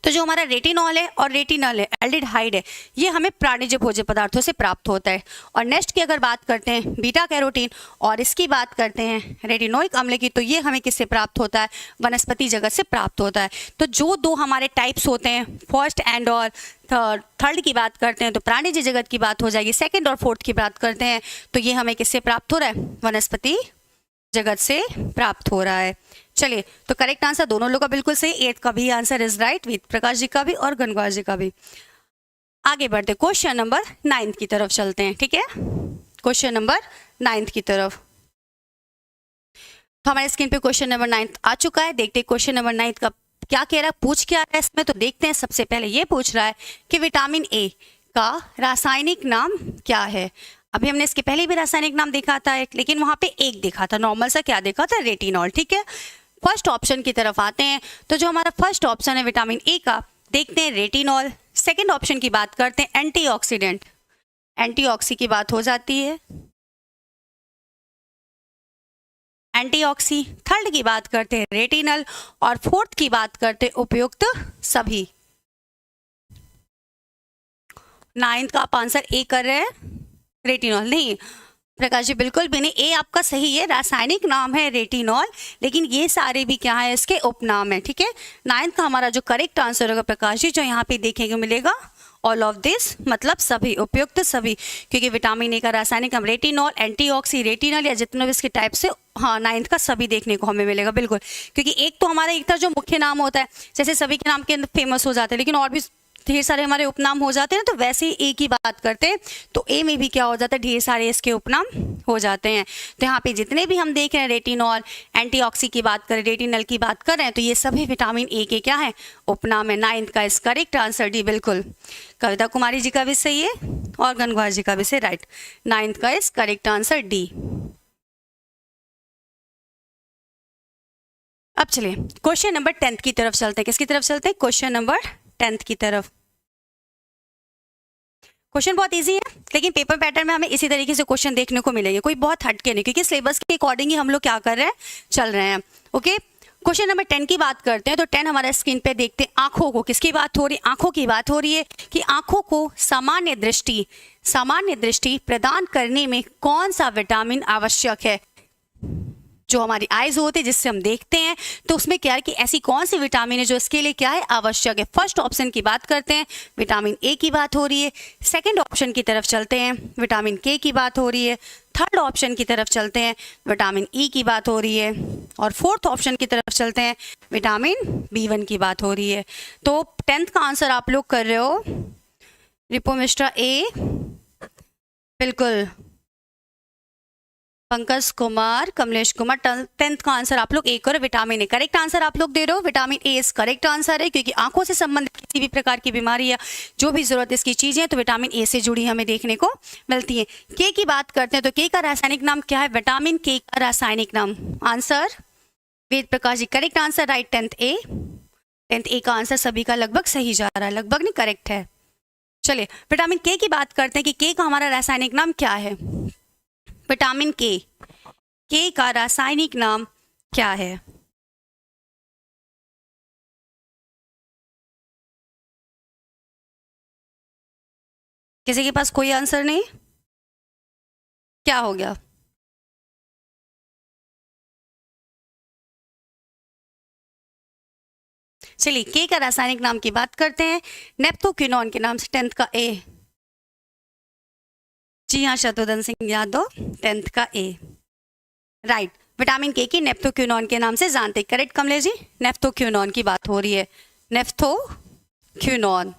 तो जो हमारा रेटिनॉल है और रेटिनल है, एल्डिहाइड है, ये हमें प्राणिज भोज्य पदार्थों से प्राप्त होता है। और नेक्स्ट की अगर बात करते हैं बीटा कैरोटीन और इसकी बात करते हैं रेटिनोइक अम्ल की, तो ये हमें किससे प्राप्त होता है? वनस्पति जगत से प्राप्त होता है। तो जो 2 हमारे टाइप्स होते हैं, फर्स्ट एंड और थर्ड की बात करते हैं तो प्राणिज जगत की बात हो जाएगी, सेकेंड और फोर्थ की बात करते हैं तो ये हमें किससे प्राप्त हो रहा है? वनस्पति जगत से प्राप्त हो रहा है। चलिए, तो करेक्ट आंसर दोनों लोग का बिल्कुल सही, 8 का भी answer is right, Ved Prakash ji का भी और गणगौर जी का भी। आगे बढ़ते क्वेश्चन नंबर 9 की तरफ चलते हैं, ठीक है। क्वेश्चन नंबर 9 की तरफ, तो हमारे स्क्रीन पे क्वेश्चन नंबर 9 आ चुका है। देखते हैं क्वेश्चन नंबर 9 का क्या कह रहा है, पूछ क्या रहा है इसमें। तो देखते हैं, सबसे पहले ये पूछ रहा है कि विटामिन ए का रासायनिक नाम क्या है। अभी हमने इसके पहले भी रासायनिक नाम देखा था एक, लेकिन वहां पे एक देखा था नॉर्मल सा, क्या देखा था, रेटिनॉल, ठीक है। फर्स्ट ऑप्शन की तरफ आते हैं, तो जो हमारा फर्स्ट ऑप्शन है विटामिन ए का, देखते हैं रेटिनॉल। सेकेंड ऑप्शन की बात करते हैं एंटीऑक्सीडेंट, एंटीऑक्सी की बात हो जाती है, एंटीऑक्सी। थर्ड की बात करते हैं रेटिनल, और फोर्थ की बात करते हैं उपयुक्त सभी। 9 का आप आंसर ए कर रहे हैं, रेटिनॉल नहीं प्रकाश जी, बिल्कुल भी नहीं। ए आपका सही है, रासायनिक नाम है रेटिनॉल, लेकिन ये सारे भी क्या है, इसके उपनाम है, ठीक है। 9 का हमारा जो करेक्ट आंसर होगा प्रकाश जी, जो यहाँ पे देखेंगे मिलेगा ऑल ऑफ दिस, मतलब सभी, उपयुक्त सभी, क्योंकि विटामिन ए का रासायनिक नाम रेटिनॉल, एंटीऑक्सी, रेटिनल या जितने भी इसके टाइप से, हाँ 9 का सभी देखने को हमें मिलेगा, बिल्कुल। क्योंकि एक तो हमारा एक था जो मुख्य नाम होता है, जैसे सभी के नाम के अंदर फेमस हो जाते हैं, लेकिन और भी ढेर सारे हमारे उपनाम हो जाते हैं ना, तो वैसे ही ए की बात करते हैं तो ए में भी क्या हो जाता है, ढेर सारे इसके उपनाम हो जाते हैं। तो यहाँ पे जितने भी हम देख रहे हैं, रेटिनॉल, एंटीऑक्सी की बात करें, रेटिनल की बात कर रहे हैं, तो ये सभी विटामिन ए के क्या है, उपनाम है। 9 का इस करेक्ट आंसर डी, बिल्कुल। कविता कुमारी जी का भी सही है और गणगौर जी का भी सही, राइट। 9 का इस करेक्ट आंसर डी। अब चलिए क्वेश्चन नंबर 10 की तरफ चलते हैं। किसकी तरफ चलते हैं, क्वेश्चन नंबर 10 की तरफ। क्वेश्चन बहुत इजी है, लेकिन पेपर पैटर्न में हमें इसी तरीके से क्वेश्चन देखने को मिलेंगे, कोई बहुत हटके नहीं, क्योंकि सिलेबस के अकॉर्डिंग ही हम लोग क्या कर रहे हैं, चल रहे हैं। ओके, क्वेश्चन नंबर 10 की बात करते हैं। तो 10 हमारे स्क्रीन पे देखते हैं, आंखों को, किसकी बात हो रही है, आंखों की बात हो रही है कि आंखों को सामान्य दृष्टि प्रदान करने में कौन सा विटामिन आवश्यक है। जो हमारी आईज होती है, जिससे हम देखते हैं, तो उसमें क्या है कि ऐसी कौन सी विटामिन है जो इसके लिए क्या है, आवश्यक है। फर्स्ट ऑप्शन की बात करते हैं, विटामिन ए की बात हो रही है। सेकंड ऑप्शन की तरफ चलते हैं, विटामिन के की बात हो रही है। थर्ड ऑप्शन की तरफ चलते हैं, विटामिन ई की बात हो रही है। और फोर्थ ऑप्शन की तरफ चलते हैं, विटामिन B1 की बात हो रही है। तो 10th का आंसर आप लोग कर रहे हो रिपो मिश्रा ए, बिल्कुल। पंकज कुमार, कमलेश कुमार, 10th का आंसर आप लोग ए करो, विटामिन ए। करेक्ट आंसर आप लोग दे रहे हो, विटामिन ए इस करेक्ट आंसर है, क्योंकि आंखों से संबंधित किसी भी प्रकार की बीमारी या जो भी जरूरत इसकी चीजें, तो विटामिन ए से जुड़ी हमें देखने को मिलती है। के की बात करते हैं, तो के का रासायनिक नाम क्या है, विटामिन के का रासायनिक नाम, answer Ved Prakash ji, correct answer, right. 10th ए का आंसर सभी का लगभग सही जा रहा है, लगभग नहीं, करेक्ट है। चलिए विटामिन के की बात करते हैं कि के का हमारा रासायनिक नाम क्या है। विटामिन के का रासायनिक नाम क्या है। किसी के पास कोई आंसर नहीं, क्या हो गया, चलिए के का रासायनिक नाम की बात करते हैं, नेप्थोक्विनोन के नाम से, 10th का ए। जी हाँ शत्रुघ्न सिंह यादव, 10th का ए, राइट। विटामिन के की नेप्थोक्विनोन के नाम से जानते, करेक्ट कमलेश जी, नेप्थोक्विनोन की बात हो रही है, नेप्थोक्विनोन।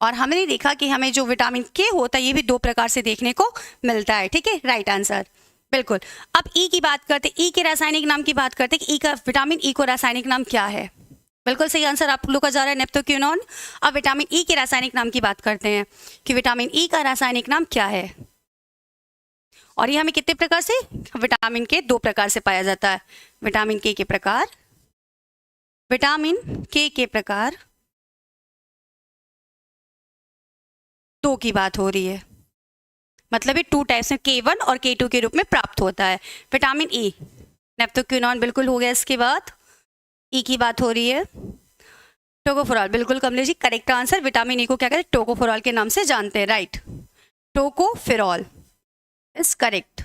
और हमने देखा कि हमें जो विटामिन के होता है ये भी 2 प्रकार से देखने को मिलता है, ठीक है, राइट आंसर, बिल्कुल। अब ई की बात करते, ई के रासायनिक नाम की बात करते कि ई का, विटामिन ई को रासायनिक नाम क्या है, बिल्कुल सही आंसर आप लोग का जा रहा है, नेप्थोक्विनोन। अब विटामिन ई के रासायनिक नाम की बात करते हैं कि विटामिन ई का रासायनिक नाम क्या है, और ये हमें कितने प्रकार से, विटामिन के 2 प्रकार से पाया जाता है, विटामिन के प्रकार, विटामिन के प्रकार 2 की बात हो रही है, मतलब ये 2 टाइप्स में K1 और K2 के रूप में प्राप्त होता है। विटामिन ई, नेप्थोक्विनोन बिल्कुल हो गया, इसके बाद ई की बात हो रही है, टोकोफेरॉल, बिल्कुल Kamlesh ji, correct answer. Vitamin E को क्या कहते हैं, टोकोफेरॉल के नाम से जानते हैं, right, tocopherol is correct.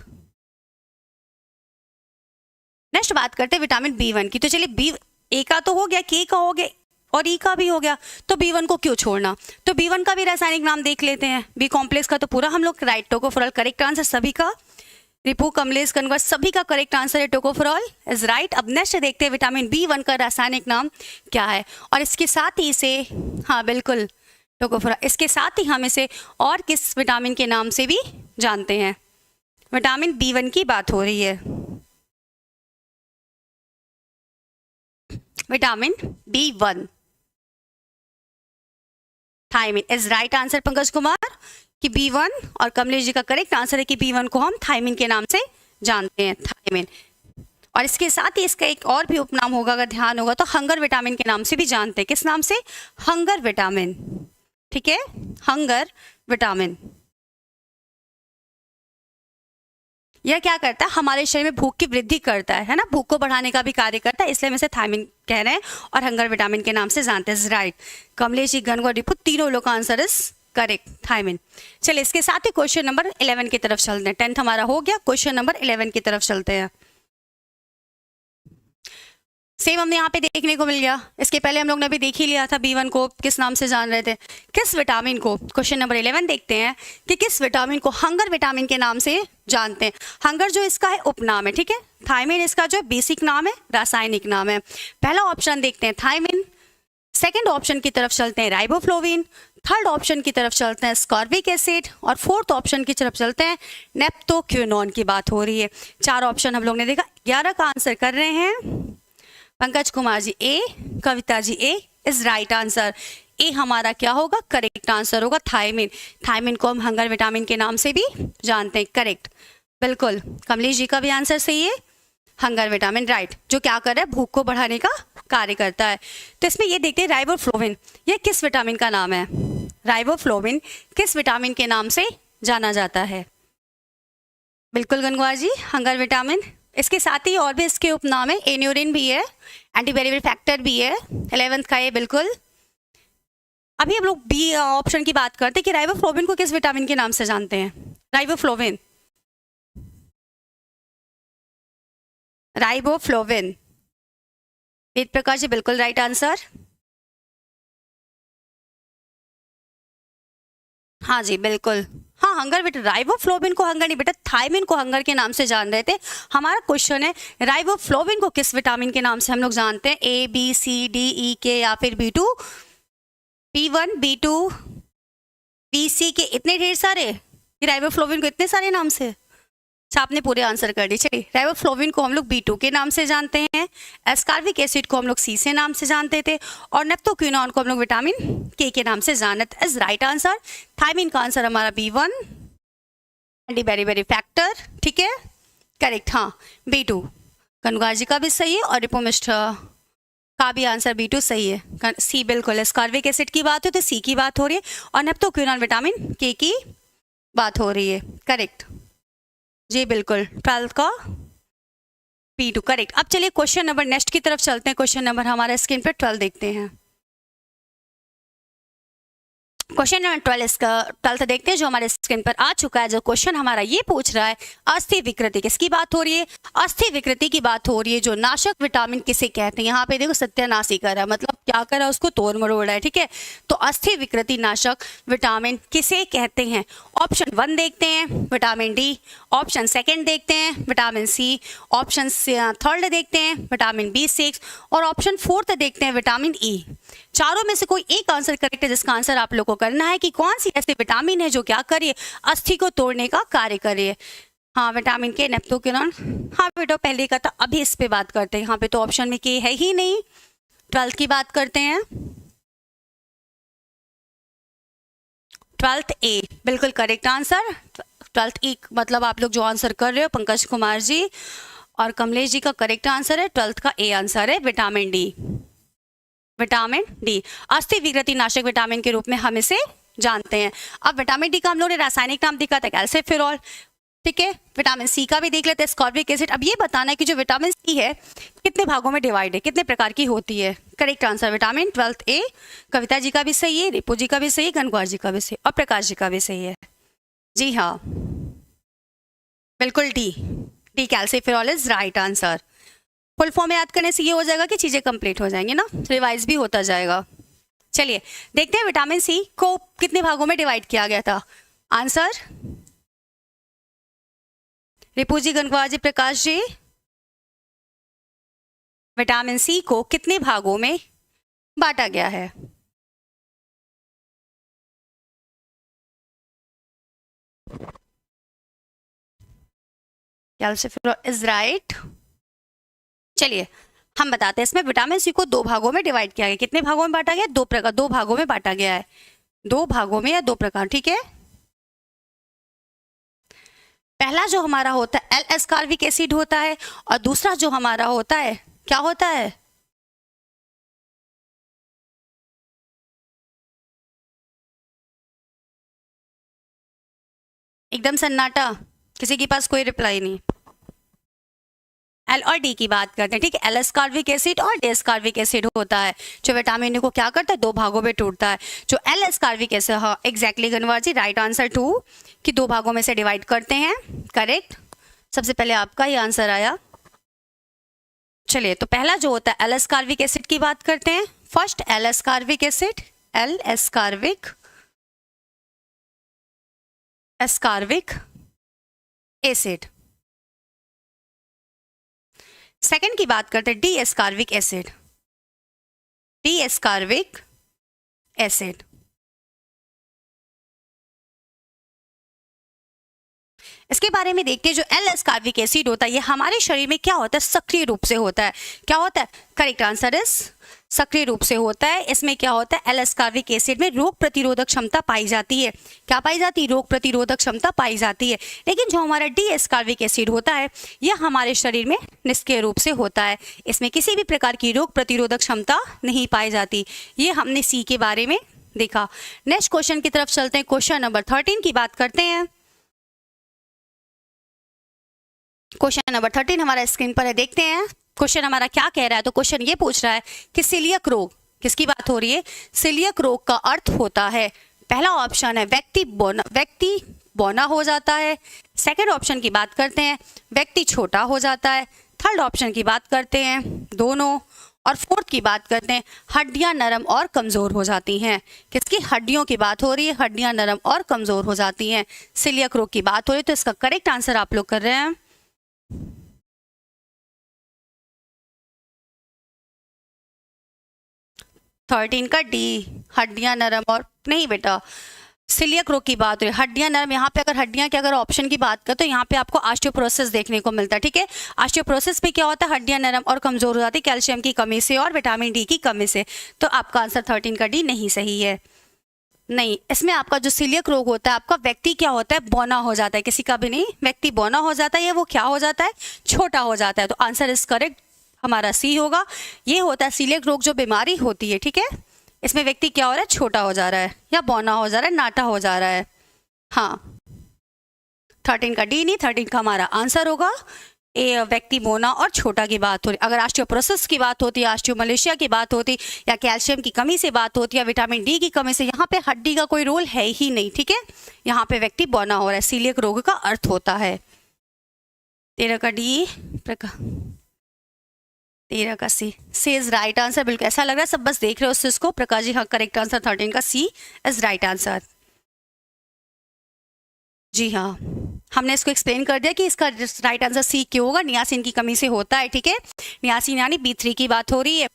Next बात करते हैं विटामिन B1 की। तो चलिए बी ए का तो हो गया, के का हो गया, और ई का भी हो गया, तो B1 को क्यों छोड़ना। तो B1 का भी रासायनिक नाम देख लेते हैं। बी कॉम्प्लेक्स का तो पूरा हम लोग राइट, टोकोफेरॉल करेक्ट आंसर सभी का। रिपू, कमलेश, कनवर सभी का करेक्ट आंसर है टोकोफेरॉल इज राइट। अब नेक्स्ट देखते हैं विटामिन B1 का रासायनिक नाम क्या है, और इसके साथ ही इसे, हाँ बिल्कुल टोकोफेरॉल, इसके साथ ही हम इसे और किस विटामिन के नाम से भी जानते हैं। विटामिन B1 की बात हो रही है, vitamin B1, thiamine is right answer Pankaj Kumar कि B1, और कमलेश जी का करेक्ट आंसर है कि B1 को हम थायमिन के नाम से जानते हैं, थायमिन। और इसके साथ ही इसका एक और भी उपनाम होगा, अगर ध्यान होगा तो हंगर विटामिन के नाम से भी जानते हैं। किस नाम से, हंगर विटामिन, ठीक है, हंगर विटामिन। यह क्या करता है, हमारे शरीर में भूख की वृद्धि करता है ना, भूख को बढ़ाने का भी कार्य करता है, इसलिए हम इसे थायमिन कह रहे हैं और हंगर विटामिन के नाम से जानते हैं, राइट। कमलेश जी, गनगौर, रिपु तीनों लोग का आंसर इज करेक्ट, थायमिन। चलिए इसके साथ ही क्वेश्चन नंबर 11 की तरफ चलते हैं। 10th हमारा हो गया, क्वेश्चन नंबर 11 की तरफ चलते हैं। सेम हमने यहाँ पे देखने को मिल गया, इसके पहले हम लोग ने भी देख ही लिया था B1 को किस नाम से जान रहे थे। किस विटामिन को, क्वेश्चन नंबर 11 देखते हैं कि किस विटामिन को हंगर विटामिन के नाम से जानते हैं। हंगर जो इसका है उपनाम है, ठीक है, थायमिन इसका जो बेसिक नाम है, रासायनिक नाम है। पहला ऑप्शन देखते हैं थायमिन, सेकेंड ऑप्शन की तरफ चलते हैं राइबोफ्लोविन, थर्ड ऑप्शन की तरफ चलते हैं स्कॉर्बिक एसिड, और फोर्थ ऑप्शन की तरफ चलते हैं नेप्टोक्विनोन की बात हो रही है। 4 ऑप्शन हम लोग ने देखा, 11 का आंसर कर रहे हैं पंकज कुमार जी ए, कविता जी ए इज राइट आंसर। ए हमारा क्या होगा, करेक्ट आंसर होगा, थायमिन। थायमिन को हम हंगर विटामिन के नाम से भी जानते हैं, करेक्ट, बिल्कुल। कमलेश जी का भी आंसर सही है, हंगर विटामिन, राइट, जो क्या कर रहा है, भूख को बढ़ाने का कार्य करता है। तो इसमें ये देखते हैं राइबोफ्लोविन, ये किस विटामिन का नाम है, राइबोफ्लोविन किस विटामिन के नाम से जाना जाता है। बिल्कुल गंगवा जी, हंगर विटामिन। इसके साथ ही और भी इसके उपनाम है, एन्यूरिन भी है, एंटीबैक्टीरियल फैक्टर भी है, 11th का है, बिल्कुल। अभी हम लोग बी ऑप्शन की बात करते हैं कि राइबोफ्लोविन को किस विटामिन के नाम से जानते हैं। राइबोफ्लोविन, राइबोफ्लोविन, वेद प्रकाश जी बिल्कुल राइट आंसर। हाँ जी बिल्कुल, हाँ हंगर बेटा, राइबोफ्लोविन को हंगर नहीं बेटा, थायमिन को हंगर के नाम से जान रहे थे। हमारा क्वेश्चन है राइबोफ्लोविन को किस विटामिन के नाम से हम लोग जानते हैं, A B C D E K या फिर B2, B1 B2 BC के इतने ढेर सारे, राइबोफ्लोविन को इतने सारे नाम से। अच्छा आपने पूरे आंसर कर दिए। चलिए राइबोफ्लोविन को हम लोग B2 के नाम से जानते हैं, एस्कॉर्बिक एसिड को हम लोग C से नाम से जानते थे, और नेप्टोक्विनोन को हम लोग विटामिन K के नाम से जानते हैं। Is right answer. थायमिन का आंसर हमारा B1, एंटीबैक्टीरियल फैक्टर, ठीक है, करेक्ट, हाँ B2। कनुगार जी का भी सही है, और रिपोमिस्ट का भी आंसर B2 सही है। C बिल्कुल, एस्कॉर्बिक एसिड की बात हो तो C की बात हो रही है, और नेप्टोक्विनोन विटामिन K की बात हो रही है, करेक्ट जी बिल्कुल। 12th का B2 करेक्ट। अब चलिए क्वेश्चन नंबर नेक्स्ट की तरफ चलते हैं। क्वेश्चन नंबर हमारे स्क्रीन पर 12 देखते हैं। क्वेश्चन नंबर 12 देखते हैं जो हमारे स्क्रीन पर आ चुका है। जो क्वेश्चन हमारा ये पूछ रहा है, अस्थि विकृति, किसकी बात हो रही है, अस्थि विकृति की बात हो रही है। जो नाशक विटामिन किसे कहते हैं, यहाँ पे देखो सत्यानाशी कर रहा है, मतलब क्या कर रहा है, उसको तोड़ मरोड़ रहा है, ठीक है। तो अस्थि विकृति नाशक विटामिन किसे कहते हैं। ऑप्शन 1 देखते हैं विटामिन डी, ऑप्शन 2 देखते हैं विटामिन सी, ऑप्शन 3 देखते हैं विटामिन B6, और ऑप्शन 4 देखते हैं विटामिन ई। चारों में से कोई एक आंसर करेक्ट है, जिसका आंसर आप लोगों को करना है कि कौन सी ऐसी विटामिन है जो क्या करिए, अस्थि को तोड़ने का कार्य करिए। हाँ विटामिन के, नेप्टोक्विनोन, हाँ बेटा पहले का था, अभी इस पे बात करते हैं। यहाँ पे तो ऑप्शन में के है ही नहीं। 12th की बात करते हैं। 12th ए बिल्कुल करेक्ट आंसर। 12th ई मतलब आप लोग जो आंसर कर रहे हो, पंकज कुमार जी और कमलेश जी का करेक्ट आंसर है 12th का ए आंसर है विटामिन डी। विटामिन डी अस्थि विकृति नाशक विटामिन के रूप में हम इसे जानते हैं। अब विटामिन डी का हम लोगों ने रासायनिक नाम देखा था कैल्सिफेरॉल, ठीक है। विटामिन सी का भी देख लेते हैं, स्कॉर्बिक एसिड। अब ये बताना है कि जो विटामिन सी है कितने भागों में डिवाइड है, कितने प्रकार की होती है। करेक्ट आंसर विटामिन 12th ए। कविता जी का भी सही है, रिपु जी का भी सही है, गनगौर जी का भी सही, और प्रकाश जी का भी सही है। जी हाँ बिल्कुल D calciferol is right answer. Full form याद करने से ये हो जाएगा कि चीजें कंप्लीट हो जाएंगी ना, रिवाइज भी होता जाएगा। चलिए देखते हैं विटामिन सी को कितने भागों में डिवाइड किया गया था। आंसर रिपू जी, गंगवार जी, प्रकाश जी, विटामिन सी को कितने भागों में बांटा गया है? Calcium is right. चलिए हम बताते हैं, इसमें विटामिन सी को 2 भागों में डिवाइड किया गया। कितने भागों में बांटा गया? 2 प्रकार, 2 भागों में बांटा गया है। 2 भागों में या 2 प्रकार, ठीक है। पहला जो हमारा होता है एल एस्कार्बिक एसिड होता है, और दूसरा जो हमारा होता है क्या होता है? एकदम सन्नाटा, किसी के पास कोई रिप्लाई नहीं। एल और डी की बात करते हैं, ठीक है। एल एस्कार्बिक एसिड और डी एस्कार्बिक एसिड होता है जो विटामिन को क्या करता है? 2 भागों में टूटता है। जो एल एस्कार्बिक एसिड, हाँ एग्जैक्टली गनवार जी, राइट आंसर 2 कि 2 भागों में से डिवाइड करते हैं, करेक्ट। सबसे पहले आपका ही आंसर आया। चलिए तो पहला जो होता है एल एस्कार्बिक एसिड की बात करते हैं। First L ascorbic acid, L ascorbic acid. Second की बात करते हैं D ascorbic acid, D ascorbic acid. इसके बारे में देखते हैं। जो एल एस्कार्बिक एसिड होता है ये हमारे शरीर में क्या होता है? सक्रिय रूप से होता है। क्या होता है? करेक्ट आंसर इज सक्रिय रूप से होता है। इसमें क्या होता है? एल एस्कार्बिक एसिड में रोग प्रतिरोधक क्षमता पाई जाती है। क्या पाई जाती है? रोग प्रतिरोधक क्षमता पाई जाती है। लेकिन जो हमारा डी एस्कार्बिक एसिड होता है यह हमारे शरीर में निष्क्रिय रूप से होता है। इसमें किसी भी प्रकार की रोग प्रतिरोधक क्षमता नहीं पाई जाती। ये हमने सी के बारे में देखा। नेक्स्ट क्वेश्चन की तरफ चलते हैं। क्वेश्चन नंबर 13 की बात करते हैं। क्वेश्चन नंबर 13 हमारा स्क्रीन पर है, देखते हैं क्वेश्चन हमारा क्या कह रहा है। तो क्वेश्चन ये पूछ रहा है कि सीलियक रोग, किसकी बात हो रही है? सीलियक रोग का अर्थ होता है, पहला ऑप्शन है व्यक्ति बौना हो जाता है। सेकंड ऑप्शन की बात करते हैं व्यक्ति छोटा हो जाता है। थर्ड ऑप्शन की बात करते हैं दोनों, और फोर्थ की बात करते हैं हड्डियां नरम और कमजोर हो जाती हैं। किसकी? हड्डियों की बात हो रही है, हड्डियां नरम और कमजोर हो जाती हैं। सीलियक रोग की बात हो रही है। तो इसका करेक्ट आंसर आप लोग कर रहे हैं 13 का डी, हड्डियां नरम और नहीं बेटा, सीलियक रोग की बात हो रही है, हड्डियां नरम। यहाँ पे अगर हड्डियां के अगर ऑप्शन की बात करें तो यहाँ पे आपको ऑस्टियोपोरोसिस देखने को मिलता है, ठीक है। ऑस्टियोपोरोसिस में क्या होता है? हड्डियां नरम और कमजोर हो जाती है कैल्शियम की कमी से और विटामिन डी की कमी से। तो आपका आंसर 13 का डी नहीं सही है। नहीं, इसमें आपका जो सीलियक रोग होता है आपका व्यक्ति क्या होता है? बौना हो जाता है। किसी का भी नहीं, व्यक्ति बौना हो जाता है या वो क्या हो जाता है? छोटा हो जाता है। तो आंसर इज करेक्ट हमारा सी होगा। ये होता है सीलियक रोग जो बीमारी होती है, ठीक है। इसमें व्यक्ति क्या हो रहा है? छोटा हो जा रहा है या बौना हो जा रहा है, नाटा हो जा रहा है। हाँ 13 का डी नहीं, 13 का हमारा आंसर होगा ए, व्यक्ति बौना और छोटा की बात हो रही। अगर ऑस्टियोपोरोसिस की बात होती है, ऑस्टियोमलेशिया की बात होती, या कैल्शियम की कमी से बात होती है, विटामिन डी की कमी से, यहाँ पे हड्डी का कोई रोल है ही नहीं, ठीक है। यहाँ पे व्यक्ति बौना हो रहा है, सीलियक रोग का अर्थ होता है। 13 का डी, 13 का सी इज राइट आंसर। बिल्कुल ऐसा लग रहा है सब बस देख रहे हो उसको। प्रकाश जी हाँ, करेक्ट आंसर 13 का सी इज राइट आंसर। जी हाँ, हमने इसको एक्सप्लेन कर दिया कि इसका राइट आंसर सी क्यों होगा। नियासिन की कमी से होता है, ठीक है। नियासिन यानी B3 की बात हो रही है।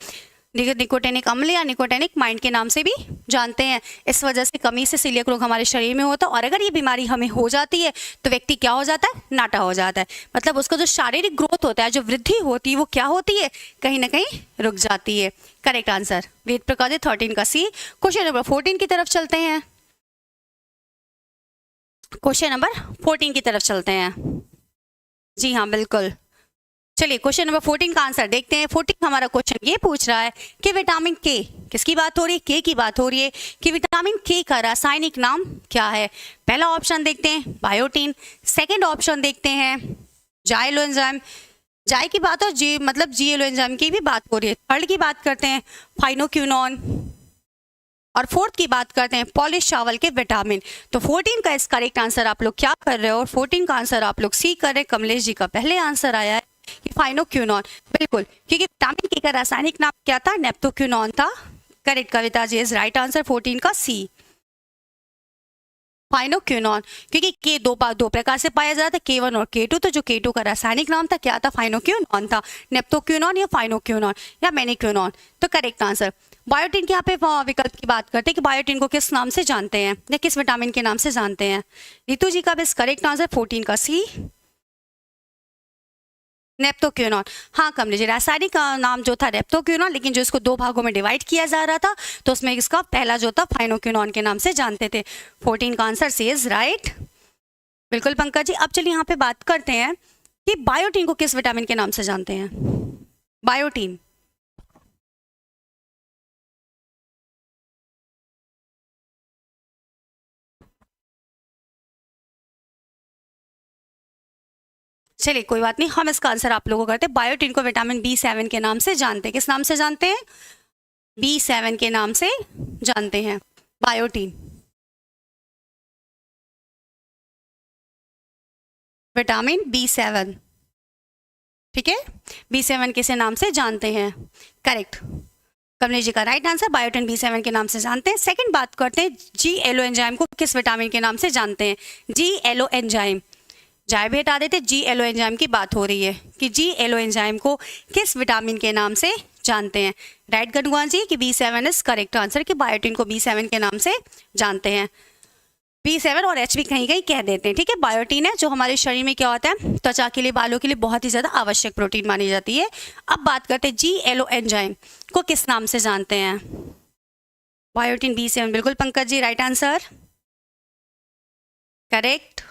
निकोटेनिक अम्ल या निकोटेनिक माइंड के नाम से भी जानते हैं। इस वजह से कमी से सीलियक रोग हमारे शरीर में होता है। और अगर ये बीमारी हमें हो जाती है तो व्यक्ति क्या हो जाता है? नाटा हो जाता है। मतलब उसका जो शारीरिक ग्रोथ होता है, जो वृद्धि होती है, वो क्या होती है? कहीं ना कहीं रुक जाती है। करेक्ट आंसर वेद प्रकाश 13 का सी। क्वेश्चन नंबर 14 की तरफ चलते हैं। क्वेश्चन नंबर 14 की तरफ चलते हैं। जी हाँ बिल्कुल। चलिए क्वेश्चन नंबर 14 का आंसर देखते हैं। 14 हमारा क्वेश्चन ये पूछ रहा है कि विटामिन के, किसकी बात हो रही है? के की बात हो रही है कि विटामिन के का रासायनिक नाम क्या है? पहला ऑप्शन देखते हैं बायोटीन। सेकंड ऑप्शन देखते हैं जाइलो एंजाइम, जाय की बात और जी मतलब जीएलो एंजाइम की भी बात हो रही है। थर्ड की बात करते हैं फाइनोक्यूनॉन, और फोर्थ की बात करते हैं पॉलिश चावल के विटामिन। तो 14 का इस करेक्ट आंसर आप लोग क्या कर रहे हो? और 14 का आंसर आप लोग सी कर रहे हैं। कमलेश जी का पहले आंसर आया है कि फाइनोक्विनोन, बिल्कुल, क्योंकि विटामिन के का रासायनिक नाम क्या था, नेप्टोक्विनोन था। Correct Kavita ji is right answer 14 का सी, फाइनोक्विनोन, क्योंकि के दो प्रकार से पाया जाता है, K1 और K2, तो जो K2 का रासायनिक नाम था क्या था, फाइनोक्विनोन था। नेप्टोक्विनोन या फाइनोक्विनोन या मेनिक्विनोन, तो करेक्ट आंसर। बायोटिन के यहाँ पे विकल्प की बात करते हैं कि बायोटिन को किस नाम से जानते हैं या किस विटामिन के नाम से जानते हैं। रीतू जी का भी करेक्ट आंसर 14 का सी, नेप्टोक्विनोन। हाँ कमलेश जी, रासायनिक नाम जो था नेप्टोक्विनोन, लेकिन जो इसको 2 भागों में डिवाइड किया जा रहा था तो उसमें इसका पहला जो था फाइनोक्विनोन के नाम से जानते थे। 14 का आंसर सी इज राइट। बिल्कुल पंकज जी। अब चलिए यहाँ पे बात करते हैं कि बायोटीन को किस विटामिन के नाम से जानते हैं। बायोटीन, चलिए कोई बात नहीं, हम इसका आंसर आप लोगों को करते हैं। बायोटीन को विटामिन B7 के नाम से जानते हैं। किस नाम से जानते हैं, B7 के नाम से जानते हैं बायोटीन, विटामिन B7, ठीक है, B7 किसे नाम से जानते हैं, करेक्ट कमलेश जी का राइट आंसर, बायोटिन B7 के नाम से जानते हैं। सेकंड बात करते हैं जी एलो एंजाइम को किस विटामिन के नाम से जानते हैं। जी एलो एंजाइम, जाए भी हटा देते, जी एलो एंजाइम की बात हो रही है कि जी एलो एंजाइम को किस विटामिन के नाम से जानते हैं। राइट गणगौर जी कि B7 इज करेक्ट आंसर, कि बायोटिन को B7 के नाम से जानते हैं। B7 और H भी कहीं कहीं कह देते हैं, ठीक है। बायोटीन है जो हमारे शरीर में क्या होता है, त्वचा के लिए, बालों के लिए बहुत ही ज़्यादा आवश्यक प्रोटीन मानी जाती है। अब बात करते हैं जी एलो एंजाइम को किस नाम से जानते हैं। बायोटीन B7, बिल्कुल Pankaj ji right answer, correct,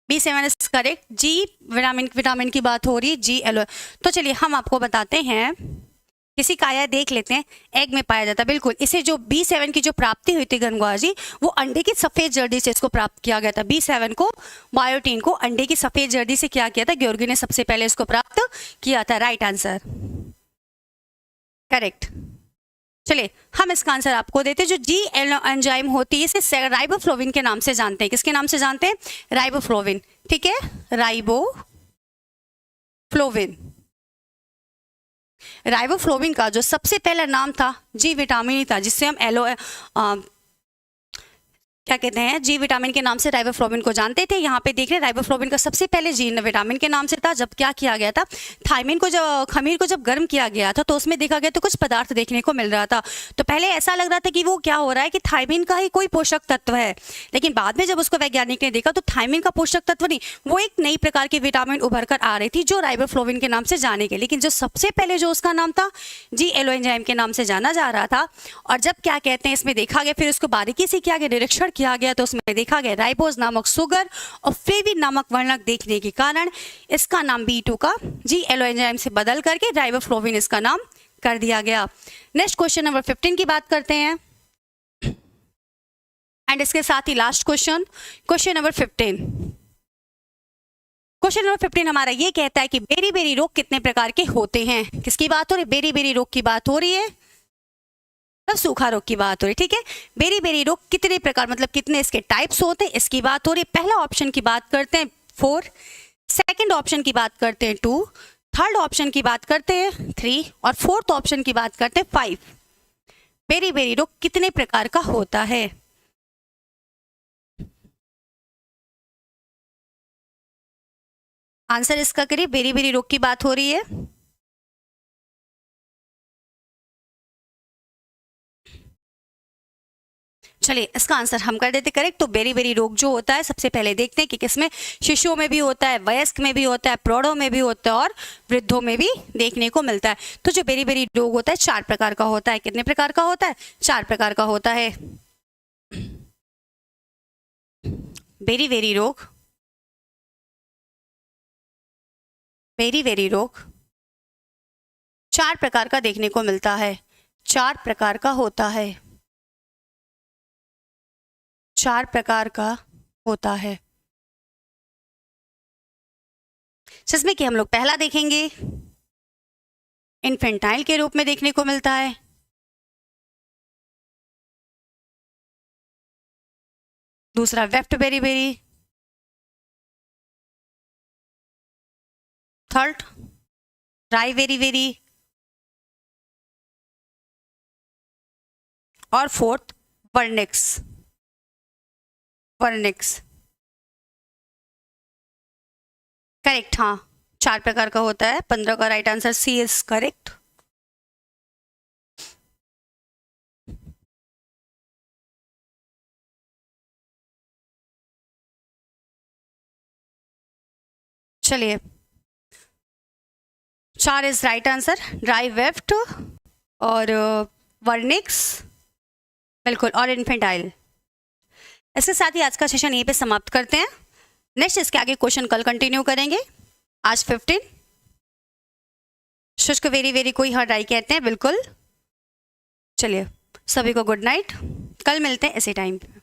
B7 is correct. जी विटामिन की बात हो रही है, जी एलो। तो चलिए हम आपको बताते हैं, किसी काया देख लेते हैं, एग में पाया जाता है, बिल्कुल। इसे जो B7 की जो प्राप्ति हुई थी गंगवा जी, वो अंडे की सफेद जर्दी से इसको प्राप्त किया गया था। B7 को, बायोटीन को अंडे की सफेद जर्दी से क्या किया था, ग्योर्गी ने सबसे पहले इसको प्राप्त किया था। Right answer, correct. चलिए हम इसका आंसर आपको देते हैं। जो जी एंजाइम होती है इसे राइबोफ्लोविन के नाम से जानते हैं। किसके नाम से जानते हैं, राइबोफ्लोविन, ठीक है, राइबोफ्लोविन। राइबोफ्लोविन का जो सबसे पहला नाम था जी विटामिन ही था, जिससे हम क्या कहते हैं, जी विटामिन के नाम से राइबोफ्लोविन को जानते थे। यहाँ पे देख रहे हैं राइबोफ्लोविन का सबसे पहले जी विटामिन के नाम से था। जब क्या किया गया था, थायमिन को जब खमीर को जब गर्म किया गया था तो उसमें देखा गया तो कुछ पदार्थ देखने को मिल रहा था। तो पहले ऐसा लग रहा था कि वो क्या हो रहा है कि थायमिन का ही कोई पोषक तत्व है, लेकिन बाद में जब उसको वैज्ञानिक ने देखा तो थायमिन का पोषक तत्व नहीं, वो एक नई प्रकार की विटामिन उभर कर आ रही थी जो राइबोफ्लोविन के नाम से जाने के। लेकिन जो सबसे पहले जो उसका नाम था जी एलो एंजाइम के नाम से जाना जा रहा था। और जब क्या कहते हैं इसमें देखा गया, फिर उसको बारीकी से किया गया, निरीक्षण किया गया, तो उसमें देखा गया राइबोज नामक सुगर और फ्लेविन नामक वर्णक देखने के कारण इसका नाम B2 का जी एलो एंजाइम से बदल करके राइबोफ्लोविन इसका नाम कर दिया गया। नेक्स्ट क्वेश्चन नंबर 15 की बात करते हैं, एंड इसके साथ ही last question, question number 15। Question number 15 हमारा ये कहता है कि बेरी बेरी रोग कितने प्रकार के होते हैं। किसकी बात हो रही है, बेरी बेरी रोग की बात हो रही है, तब सूखा रोग की बात हो रही है, ठीक है। बेरी बेरी रोग कितने प्रकार, मतलब कितने इसके टाइप्स होते हैं, इसकी बात हो रही है। पहला ऑप्शन की बात करते हैं 4, सेकंड ऑप्शन की बात करते हैं 2, थर्ड ऑप्शन की बात करते हैं 3 और फोर्थ ऑप्शन की बात करते हैं 5। बेरी बेरी रोग कितने प्रकार का होता है। आंसर इसका करिए, बेरी बेरी रोग की बात हो रही है। चलिए इसका आंसर हम कर देते करेक्ट। तो बेरी बेरी रोग जो होता है, सबसे पहले देखते हैं कि किसमें, शिशुओं में भी होता है, वयस्क में भी होता है, प्रौढ़ों में भी होता है और वृद्धों में भी देखने को मिलता है। तो जो बेरी बेरी रोग होता है 4 प्रकार का होता है। कितने प्रकार का होता है, 4 प्रकार का होता है। बेरी बेरी रोग, बेरी बेरी रोग 4 प्रकार का देखने को मिलता है, 4 प्रकार का होता है, 4 प्रकार का होता है। जिसमें कि हम लोग पहला देखेंगे, इन्फेंटाइल के रूप में देखने को मिलता है। दूसरा wet beriberi, third dry वेरी वेरी, और फोर्थ वर्निक्स। वर्निक्स करेक्ट, हाँ 4 प्रकार का होता है। 15 का right answer C is correct. चलिए 4 is right answer, dry wet और वर्निक्स, बिल्कुल, और इन्फेंटाइल। इसके साथ ही आज का सेशन यहीं पे समाप्त करते हैं। नेक्स्ट इसके आगे क्वेश्चन कल कंटिन्यू करेंगे। आज 15 शुष्क वेरी वेरी कोई हर राई कहते हैं, बिल्कुल। चलिए सभी को गुड नाइट, कल मिलते हैं इसी टाइम पे।